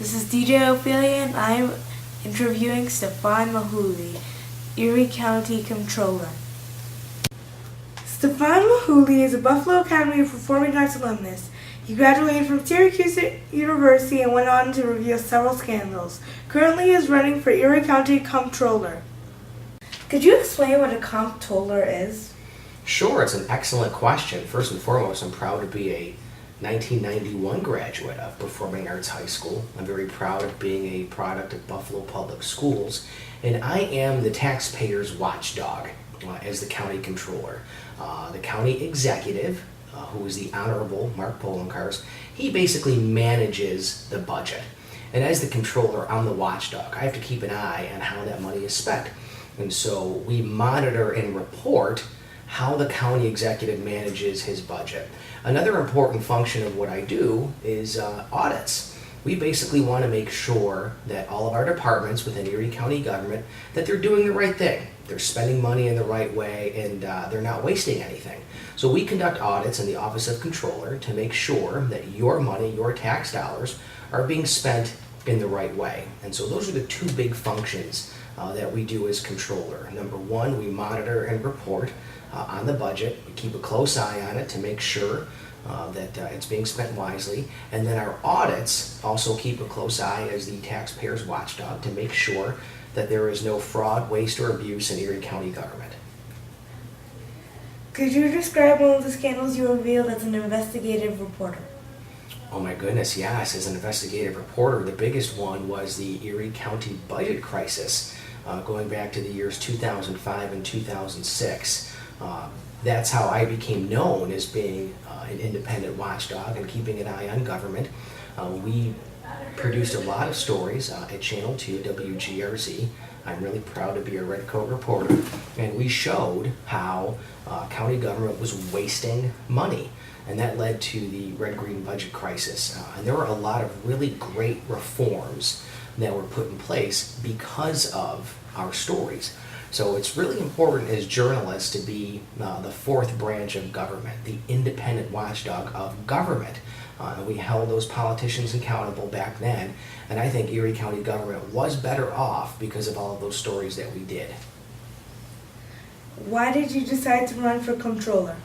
This is DJ Ophelia, and I am interviewing Stefan Mychajliw, Erie County Comptroller. Stefan Mychajliw is a Buffalo Academy of Performing Arts alumnus. He graduated from Syracuse University and went on to reveal several scandals. Currently he is running for Erie County Comptroller. Could you explain what a comptroller is? Sure, it's an excellent question. First and foremost, I'm proud to be a 1991 graduate of Performing Arts High School. I'm very proud of being a product of Buffalo Public Schools, and I am the taxpayer's watchdog as the county controller. The county executive, who is the Honorable Mark Poloncarz, he basically manages the budget. And as the controller, I'm the watchdog. I have to keep an eye on how that money is spent. And so we monitor and report how the county executive manages his budget. Another important function of what I do is audits. We basically want to make sure that all of our departments within Erie County government, that they're doing the right thing. They're spending money in the right way, and they're not wasting anything. So we conduct audits in the Office of Comptroller to make sure that your money, your tax dollars, are being spent in the right way. And so those are the two big functions that we do as controller. Number one, we monitor and report on the budget. We keep a close eye on it to make sure that it's being spent wisely. And then our audits also keep a close eye as the taxpayer's watchdog to make sure that there is no fraud, waste, or abuse in Erie County government. Could you describe one of the scandals you revealed as an investigative reporter? Oh my goodness, yes. As an investigative reporter, the biggest one was the Erie County budget crisis going back to the years 2005 and 2006. That's how I became known as being an independent watchdog and keeping an eye on government. We produced a lot of stories at Channel 2, WGRZ. I'm really proud to be a Red Coat reporter. And we showed how county government was wasting money. And that led to the red-green budget crisis. And there were a lot of really great reforms that were put in place because of our stories. So it's really important as journalists to be the fourth branch of government, the independent watchdog of government. We held those politicians accountable back then, and I think Erie County government was better off because of all of those stories that we did. Why did you decide to run for comptroller?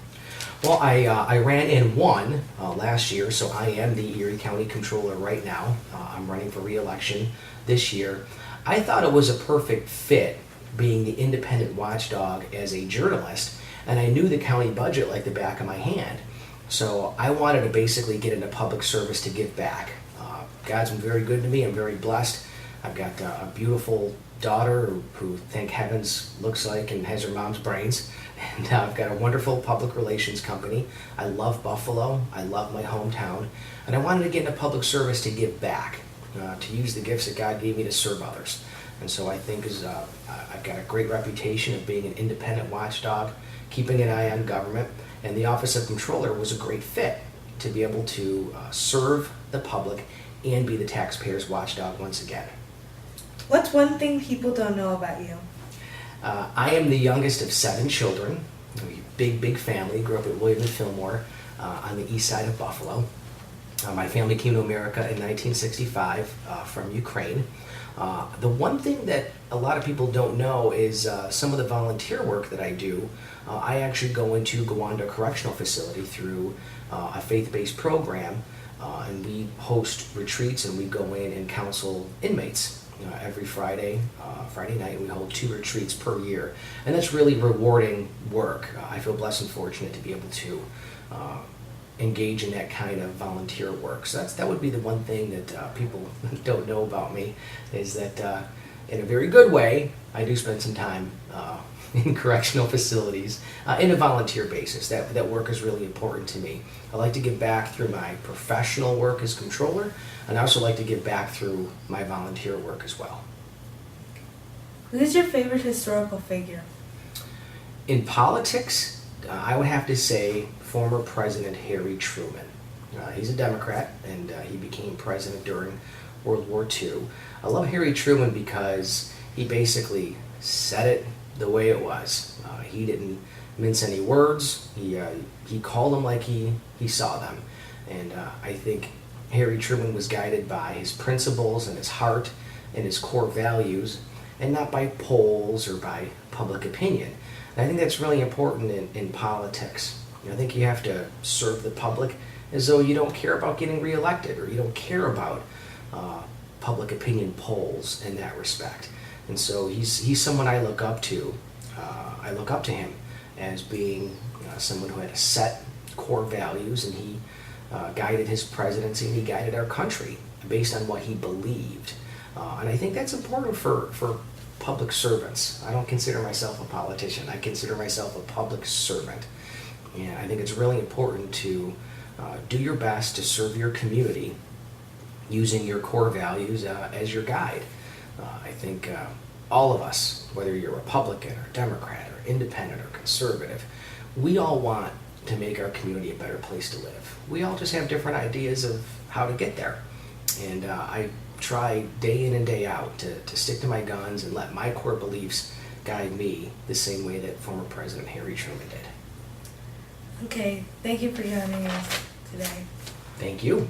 Well, I ran and won last year, so I am the Erie County Comptroller right now. I'm running for re-election this year. I thought it was a perfect fit being the independent watchdog as a journalist, and I knew the county budget like the back of my hand. So I wanted to basically get into public service to give back. God's been very good to me. I'm very blessed. I've got a beautiful daughter who thank heavens looks like and has her mom's brains. And I've got a wonderful public relations company. I love Buffalo. I love my hometown. And I wanted to get into public service to give back, to use the gifts that God gave me to serve others. And so I think I've got a great reputation of being an independent watchdog, keeping an eye on government, and the Office of Comptroller was a great fit to be able to serve the public and be the taxpayer's watchdog once again. What's one thing people don't know about you? I am the youngest of 7 children. Big family. Grew up at William and Fillmore on the east side of Buffalo. My family came to America in 1965 from Ukraine. The one thing that a lot of people don't know is some of the volunteer work that I do. I actually go into Gowanda Correctional Facility through a faith-based program, and we host retreats and we go in and counsel inmates every Friday night. We hold 2 retreats per year, and that's really rewarding work. I feel blessed and fortunate to be able to engage in that kind of volunteer work. So that would be the one thing that people don't know about me, is that in a very good way, I do spend some time in correctional facilities in a volunteer basis. That work is really important to me. I like to give back through my professional work as controller, and I also like to give back through my volunteer work as well. Who's your favorite historical figure? In politics, I would have to say former President Harry Truman. He's a Democrat, and he became president during World War II. I love Harry Truman because he basically said it the way it was. He didn't mince any words. He called them like he saw them. And I think Harry Truman was guided by his principles and his heart and his core values, and not by polls or by public opinion. And I think that's really important in politics. I think you have to serve the public as though you don't care about getting reelected, or you don't care about public opinion polls in that respect. And so he's someone I look up to. I look up to him as being someone who had a set core values, and he guided his presidency, and he guided our country based on what he believed. And I think that's important for public servants. I don't consider myself a politician. I consider myself a public servant. And I think it's really important to do your best to serve your community using your core values as your guide. I think all of us, whether you're Republican or Democrat or independent or conservative, we all want to make our community a better place to live. We all just have different ideas of how to get there. And I try day in and day out to stick to my guns and let my core beliefs guide me the same way that former President Harry Truman did. Okay, thank you for joining us today. Thank you.